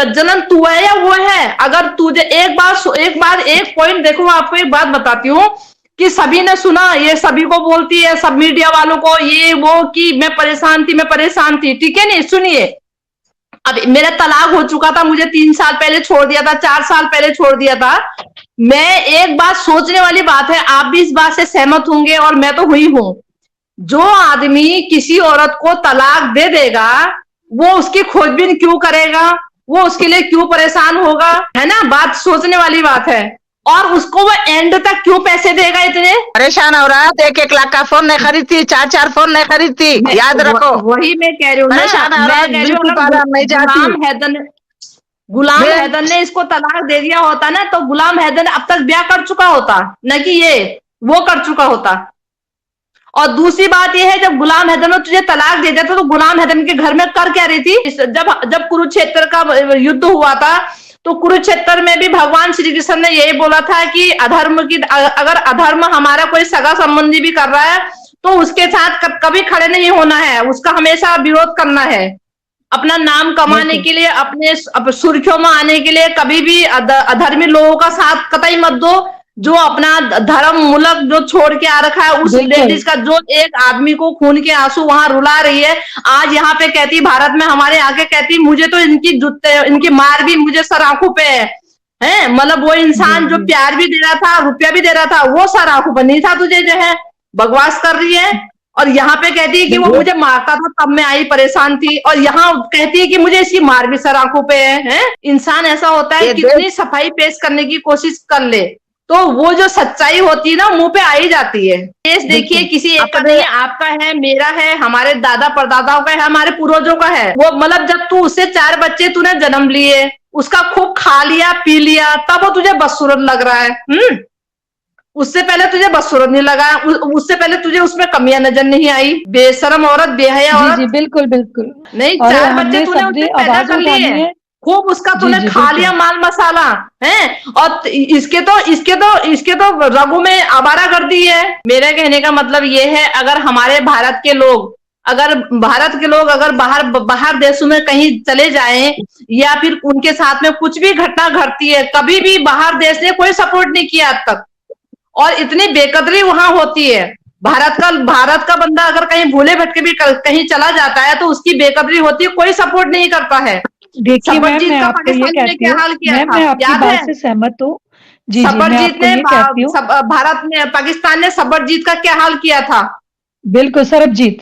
जलन तू है या वो है? अगर तुझे एक पॉइंट देखो, मैं आपको एक बात बताती हूँ कि सभी ने सुना, ये सभी को बोलती है, सब मीडिया वालों को ये वो, कि मैं परेशान थी, ठीक है नहीं? सुनिए, अब मेरा तलाक हो चुका था, मुझे 3 साल पहले छोड़ दिया था, 4 साल पहले छोड़ दिया था। मैं एक बात सोचने वाली बात है, आप भी इस बात से सहमत होंगे और मैं तो हुई हूं, जो आदमी किसी औरत को तलाक दे देगा वो उसकी खोजबीन क्यों करेगा, वो उसके लिए क्यों परेशान होगा, है ना? बात सोचने वाली बात है। और उसको वो एंड तक क्यों पैसे देगा? इतने परेशान हो रहा है, 1-1 लाख का फोन नहीं खरीदती, 4-4 फोन नहीं खरीदती, याद रखो। वही मैं कह रही हूँ ना, परेशान हो रहा है, बिल्कुल बाजार नहीं जाती। गुलाम हैदर ने इसको तलाक दे दिया होता ना, तो गुलाम हैदर अब तक ब्याह कर चुका होता, न कि ये वो कर चुका होता। और दूसरी बात यह है, जब गुलाम हैदर ने तुझे तलाक दे दिया था, तो गुलाम हैदर के घर में कर क्या रही थी? जब कुरुक्षेत्र का युद्ध हुआ था, तो कुरुक्षेत्र में भी भगवान श्री कृष्ण ने यही बोला था कि अगर अधर्म हमारा कोई सगा संबंधी भी कर रहा है तो उसके साथ कभी खड़े नहीं होना है, उसका हमेशा विरोध करना है। अपना नाम कमाने के लिए, अपने सुर्खियों में आने के लिए कभी भी अधर्मी लोगों का साथ कतई मत दो। जो अपना धर्म मुल्क जो छोड़ के आ रखा है, उस लेडीज का, जो एक आदमी को खून के आंसू वहां रुला रही है, आज यहाँ पे कहती, भारत में हमारे आके कहती, मुझे तो इनकी मार भी मुझे सर आंखों पे है। मतलब वो इंसान जो प्यार भी दे रहा था, रुपया भी दे रहा था, वो सर आंखों पर नहीं था, तुझे जो है बकवास कर रही है। और यहाँ पे कहती है कि वो मुझे मारता था तब मैं आई, परेशान थी, और यहाँ कहती है कि मुझे इसकी मार भी सर आंखों पे है। इंसान ऐसा होता है, कितनी सफाई पेश करने की कोशिश कर ले तो वो जो सच्चाई होती है ना, मुंह पे आ ही जाती है। केस देखिए, किसी एक का नहीं है, आपका है, मेरा है, हमारे दादा परदादाओं का है, हमारे पूर्वजों का है। वो मतलब जब तू उससे 4 बच्चे तूने जन्म लिए, उसका खूब खा लिया पी लिया, तब वो तुझे बदसूरत लग रहा है। उससे पहले तुझे बदसूरत नहीं लगा, उससे पहले तुझे उसमें कमियां नजर नहीं आई। बेशरम औरत, बेहया औरत। जी बिल्कुल बिल्कुल। नहीं, 4 बच्चे तूने उससे पैदा कर लिए, खूब उसका तूने खा लिया माल मसाला है, और इसके तो रगों में आवारागर्दी है। मेरे कहने का मतलब ये है, अगर हमारे भारत के लोग अगर बाहर देशों में कहीं चले जाएं, या फिर उनके साथ में कुछ भी घटना घटती है, कभी भी बाहर देश ने कोई सपोर्ट नहीं किया आज तक, और इतनी बेकदरी वहां होती है। भारत का बंदा अगर कहीं भूले भटके भी कहीं चला जाता है तो उसकी बेकदरी होती है, कोई सपोर्ट नहीं करता है। देखिए मैम, मैं आपको ये कहती हूँ, मैं आपकी बात से सहमत हूँ। जी जी, मैं आपको ये कहती हूँ, भारत में, पाकिस्तान ने सरबजीत का क्या हाल किया था? बिल्कुल, सरबजीत,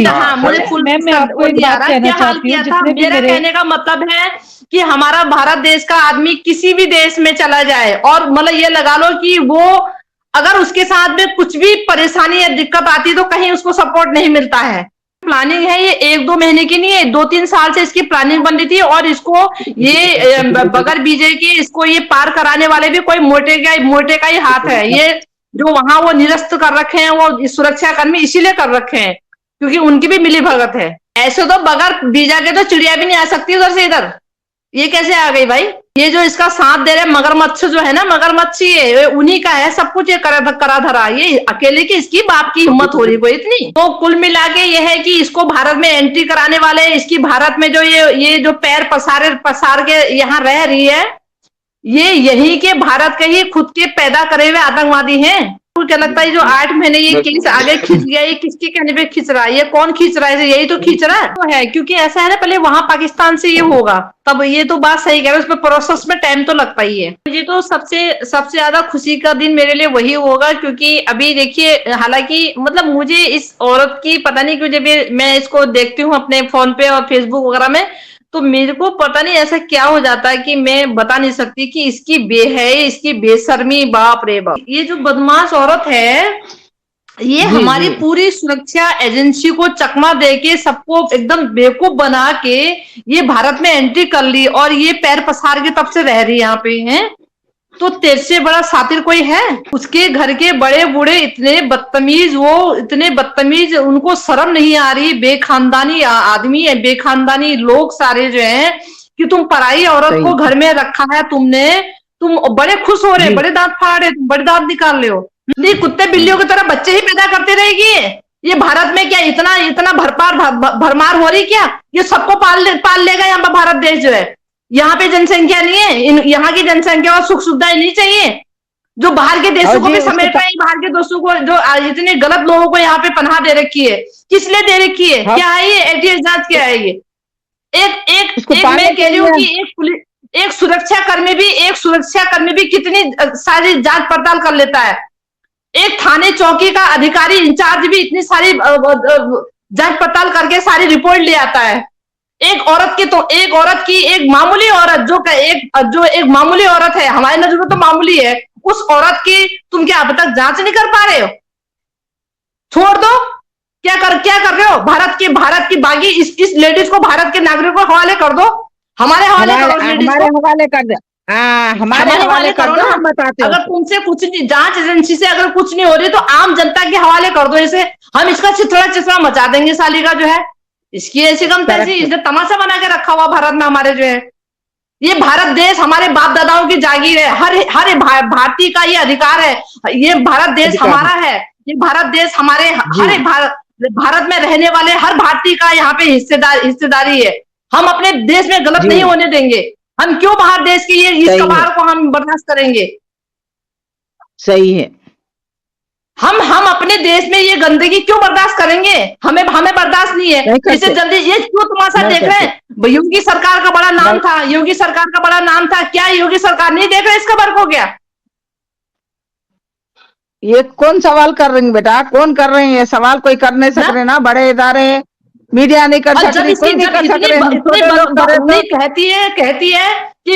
हाँ, मुझे मैं आपको एक बात कहना चाहती हूँ, जितने भी मेरा कहने का मतलब है कि हमारा भारत देश का आदमी किसी भी देश में चला जाए, और मतलब ये लगा लो कि वो अगर उसके साथ में कुछ भी परेशानी या दिक्कत आती है तो कहीं उसको सपोर्ट नहीं मिलता है। प्लानिंग है ये 1-2 महीने की नहीं है, 2-3 साल से इसकी प्लानिंग बन रही थी, और इसको ये बगैर बीजे के इसको ये पार कराने वाले भी कोई मोटे का ही हाथ है। ये जो वहां वो निरस्त कर रखे हैं, वो सुरक्षा कर्मी इसीलिए कर रखे हैं क्योंकि उनकी भी मिली भगत है। ऐसे तो बगैर वीजा के तो चिड़िया भी नहीं आ सकती उधर से इधर। ये कैसे आ गई भाई? ये जो इसका साथ दे रहे मगरमच्छ जो है ना, मगरमच्छ ये उन्हीं का है, सब कुछ ये करा धरा, ये अकेले की इसकी बाप की हिम्मत हो रही कोई इतनी। तो कुल मिला के ये है कि इसको भारत में एंट्री कराने वाले, इसकी भारत में जो ये जो पैर पसार के यहाँ रह रही है, ये यही के भारत के ही खुद के पैदा करे हुए आतंकवादी हैं। क्या लगता है जो 8 महीने ये केस आगे खींच गया, ये किसके कहने पे खींच रहा है? ये कौन खींच रहा है? यही तो खींच रहा है, क्योंकि ऐसा है ना, पहले वहां पाकिस्तान से ये होगा तब। ये तो बात सही कह रहे हो, उसमें प्रोसेस में टाइम तो लगता ही है। मुझे तो सबसे ज्यादा खुशी का दिन मेरे लिए वही होगा, क्योंकि अभी देखिए, हालांकि मतलब मुझे इस औरत की पता नहीं क्यों, जब मैं इसको देखती हूँ अपने फोन पे और फेसबुक वगैरह में, तो मेरे को पता नहीं ऐसा क्या हो जाता है कि मैं बता नहीं सकती कि इसकी बेहयाई, इसकी बेशर्मी, बाप रे बाप। ये जो बदमाश औरत है, ये हमारी पूरी सुरक्षा एजेंसी को चकमा देके, सबको एकदम बेवकूफ बना के ये भारत में एंट्री कर ली, और ये पैर पसार के तब से रह रही यहाँ पे है। तो तेरे से बड़ा सातिर कोई है? उसके घर के बड़े बूढ़े इतने बदतमीज, उनको शर्म नहीं आ रही? बेखानदानी आदमी है, बेखानदानी लोग सारे जो हैं, कि तुम पराई औरत को घर में रखा है तुमने, तुम बड़े खुश हो रहे, बड़े दांत फाड़ रहे, तुम बड़े दांत निकाल रहे हो। नहीं, कुत्ते बिल्लियों की तरह बच्चे ही पैदा करते रहेगी, ये भारत में क्या इतना इतना भरमार हो रही क्या? ये सबको पाल लेगा यहाँ पर भारत देश जो है। यहाँ पे जनसंख्या नहीं है, यहाँ की जनसंख्या और सुख सुविधाएं नहीं चाहिए जो बाहर के देशों को भी समेट रहे हैं। बाहर के देशों को जो इतने गलत लोगों को यहाँ पे पनाह दे रखी है, किस लिए दे रखी है? क्या है ये एटीएस जांच? क्या है ये? एक मैं कह रही हूँ कि एक सुरक्षा कर्मी भी कितनी सारी जांच पड़ताल कर लेता है। एक थाने चौकी का अधिकारी इंचार्ज भी इतनी सारी जांच पड़ताल करके सारी रिपोर्ट ले आता है। एक औरत की एक मामूली औरत जो एक मामूली औरत है, हमारी नजर में तो मामूली है, उस औरत की तुम क्या अब तक जांच नहीं कर पा रहे हो? छोड़ दो, क्या कर रहे हो? भारत की बागी इस लेडीज को भारत के नागरिकों को हवाले कर दो, हमारे हवाले करो, हमारे हवाले कर दो, हमारे हवाले कर दो, हम बताते हैं। अगर तुमसे कुछ नहीं, जांच एजेंसी से अगर कुछ नहीं हो रही तो आम जनता के हवाले कर दो इसे, हम इसका चित्रा मचा देंगे साली का जो है। इसकी ऐसी कम तैसी, इसने तमाशा बना के रखा हुआ भारत में हमारे जो है। ये भारत देश हमारे बाप दादाओं की जागीर है, हर भारतीय का ये अधिकार है। ये भारत देश हमारा है, ये भारत देश हमारे हर भारत में रहने वाले हर भारतीय का यहाँ पे हिस्सेदारी है। हम अपने देश में गलत नहीं होने देंगे। हम क्यों बाहर देश की इस कबाड़ को हम बर्दाश्त करेंगे? सही है। हम अपने देश में ये गंदगी क्यों बर्दाश्त करेंगे? हमें बर्दाश्त नहीं है। इसे जल्दी ये क्यों तमाशा देख रहे हैं? योगी सरकार का बड़ा नाम था, योगी सरकार का बड़ा नाम था, क्या योगी सरकार नहीं देख रहे इसका वर्क हो गया? ये कौन सवाल कर रहे हैं बेटा? कौन कर रहे हैं ये सवाल? कोई कर नहीं सक रहे ना, बड़े इदारे मीडिया नहीं कर सक रही, कोई नहीं कर सक रहे। कहती है कि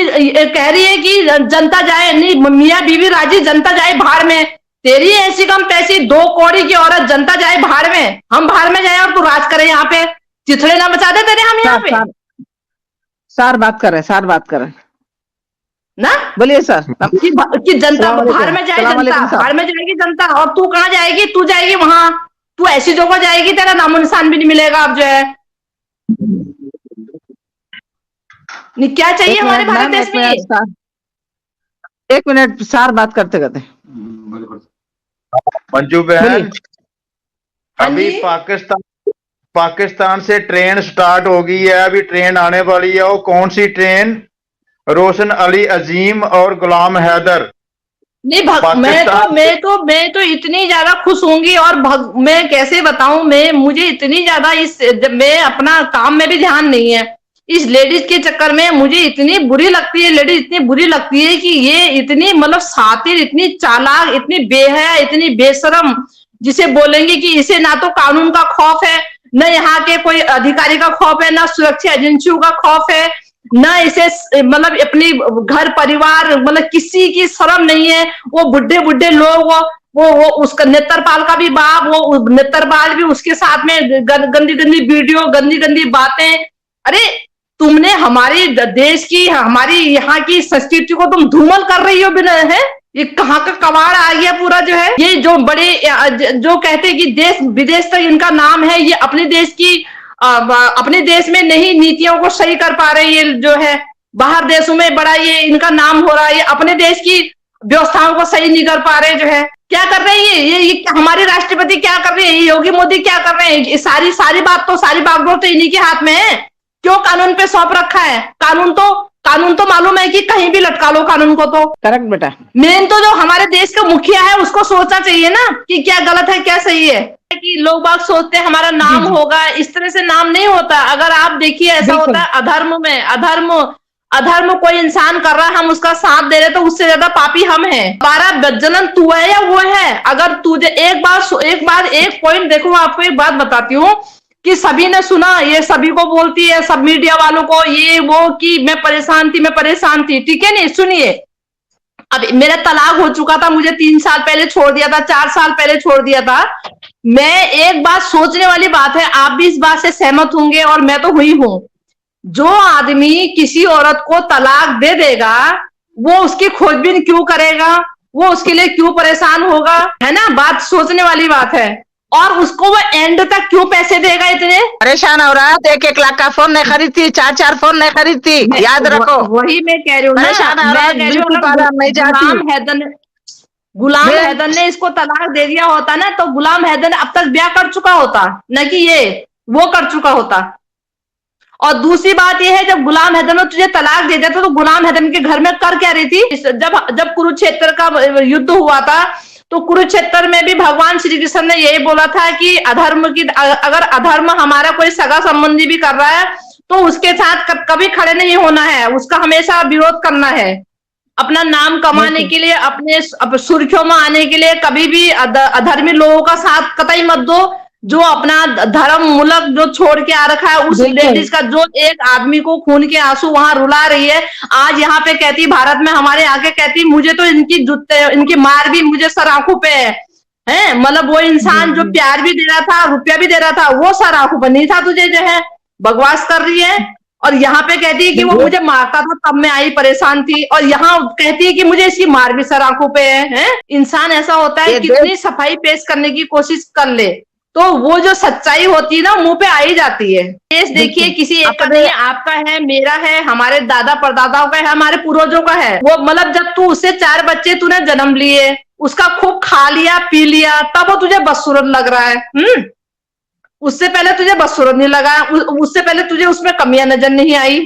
कह रही है कि जनता जाए, नहीं मियाँ बीवी राजी, जनता जाए बाहर में। तेरी ऐसी कम पैसी 2 कौड़ी की औरत, जनता जाए बाहर में, हम बाहर में जाए और तू राज करे यहाँ पे, चिथड़े ना बचा दे तेरे हम यहाँ पे। सर बात कर रहे ना, बोलिए सर। कि जनता बाहर में जाए, जनता बाहर में जाएगी जनता, और तू कहाँ जाएगी? तू जाएगी वहां, तू ऐसी जगह जाएगी तेरा नामो निशान भी नहीं मिलेगा अब जो है। क्या चाहिए हमारे भारत देश में? 1 मिनट सर, बात करते करते। मंजू बहन, अभी पाकिस्तान से ट्रेन स्टार्ट हो गई है, अभी ट्रेन आने वाली है। वो कौन सी ट्रेन? रोशन अली अजीम और गुलाम हैदर। नहीं मैं तो इतनी ज्यादा खुश होंगी, और मैं कैसे बताऊं, मुझे इतनी ज्यादा मैं अपना काम में भी ध्यान नहीं है, इस लेडीज के चक्कर में मुझे इतनी बुरी लगती है। लेडीज इतनी बुरी लगती है कि ये इतनी मतलब सातिर, इतनी चालाक, इतनी बेहया, इतनी बेशरम, जिसे बोलेंगे कि इसे ना तो कानून का खौफ है, न यहाँ के कोई अधिकारी का खौफ है, ना सुरक्षा एजेंसियों का खौफ है, ना इसे मतलब अपनी घर परिवार मतलब किसी की शर्म नहीं है। वो बुढ़े लोग, वो उसका नेत्रपाल का भी बाप, वो नेत्रपाल भी उसके साथ में गंदी वीडियो, गंदी बातें। अरे तुमने हमारे देश की, हमारी यहाँ की संस्कृति को तुम धूमल कर रही हो बिना, है ये कहाँ का कबाड़ आ गया पूरा जो है। ये जो बड़े जो कहते हैं कि देश विदेश तक इनका नाम है, ये अपने देश में नहीं नीतियों को सही कर पा रहे, ये जो है बाहर देशों में बड़ा ये इनका नाम हो रहा है, ये अपने देश की व्यवस्थाओं को सही नहीं कर पा रहे जो है। क्या कर रहे हैं ये हमारे राष्ट्रपति क्या कर रहे हैं, योगी मोदी क्या कर रहे हैं? सारी बागडोर तो इन्हीं के हाथ में है। क्यों कानून पे सौंप रखा है? कानून तो मालूम है कि कहीं भी लटका लो कानून को। तो करेक्ट बेटा, मेन तो जो हमारे देश का मुखिया है उसको सोचना चाहिए ना कि क्या गलत है क्या सही है। कि लोग बाग सोचते हैं हमारा नाम होगा, इस तरह से नाम नहीं होता। अगर आप देखिए ऐसा होता है अधर्म कोई इंसान कर रहा है, हम उसका साथ दे रहे तो उससे ज्यादा पापी हम हैं। 12 जनन तू है या वो है? अगर तुझे एक पॉइंट देखो, मैं आपको एक बात बताती हूँ कि सभी ने सुना, ये सभी को बोलती है, सब मीडिया वालों को ये वो कि मैं परेशान थी, ठीक है नहीं? सुनिए, अब मेरा तलाक हो चुका था, मुझे 3 साल पहले छोड़ दिया था, 4 साल पहले छोड़ दिया था। मैं एक बात सोचने वाली बात है, आप भी इस बात से सहमत होंगे और मैं तो हुई हूं, जो आदमी किसी औरत को तलाक दे देगा वो उसकी खोजबीन क्यों करेगा, वो उसके लिए क्यों परेशान होगा, है ना? बात सोचने वाली बात है। और उसको वो एंड तक क्यों पैसे देगा? इतने परेशान हो रहा है, 1-1 लाख का फोन नहीं खरीदती, 4-4 फोन नहीं खरीदती, याद रखो। वही मैं कह रही हूँ ना, गुलाम हैदर ने इसको तलाक दे दिया होता ना, तो गुलाम हैदर अब तक ब्याह कर चुका होता, न कि ये वो कर चुका होता। और दूसरी बात यह है, जब गुलाम हैदर ने तुझे तलाक दे दिया था, तो गुलाम हैदर के घर में कर क्या रही थी? जब कुरुक्षेत्र का युद्ध हुआ था, तो कुरुक्षेत्र में भी भगवान श्री कृष्ण ने यही बोला था कि अगर अधर्म हमारा कोई सगा संबंधी भी कर रहा है, तो उसके साथ कभी खड़े नहीं होना है, उसका हमेशा विरोध करना है। अपना नाम कमाने के लिए, अपने सुर्खियों में आने के लिए कभी भी अधर्मी लोगों का साथ कतई मत दो। जो अपना धर्म मुल्क जो छोड़ के आ रखा है, उस लेडीज का, जो एक आदमी को खून के आंसू वहां रुला रही है, आज यहाँ पे कहती, भारत में हमारे आके कहती, मुझे तो इनकी मार भी मुझे सर आंखों पे है। मतलब वो इंसान जो प्यार भी दे रहा था, रुपया भी दे रहा था, वो सर आंखों पर नहीं था, तुझे जो है बकवास कर रही है। और यहाँ पे कहती है कि वो मुझे मारता था तब मैं आई, परेशान थी, और यहाँ कहती है कि मुझे इसकी मार भी सर आंखों पे है। इंसान ऐसा होता है, कितनी सफाई पेश करने की कोशिश कर ले, तो वो जो सच्चाई होती है ना, मुंह पे आ ही जाती है। केस देखिए, किसी एक का नहीं है, आपका है, मेरा है, हमारे दादा परदादाओं का है, हमारे पूर्वजों का है। वो मतलब जब तू उससे 4 बच्चे तूने जन्म लिए, उसका खूब खा लिया पी लिया, तब वो तुझे बदसूरत लग रहा है। उससे पहले तुझे बदसूरत नहीं लगा, उससे पहले तुझे उसमें कमियां नजर नहीं आई।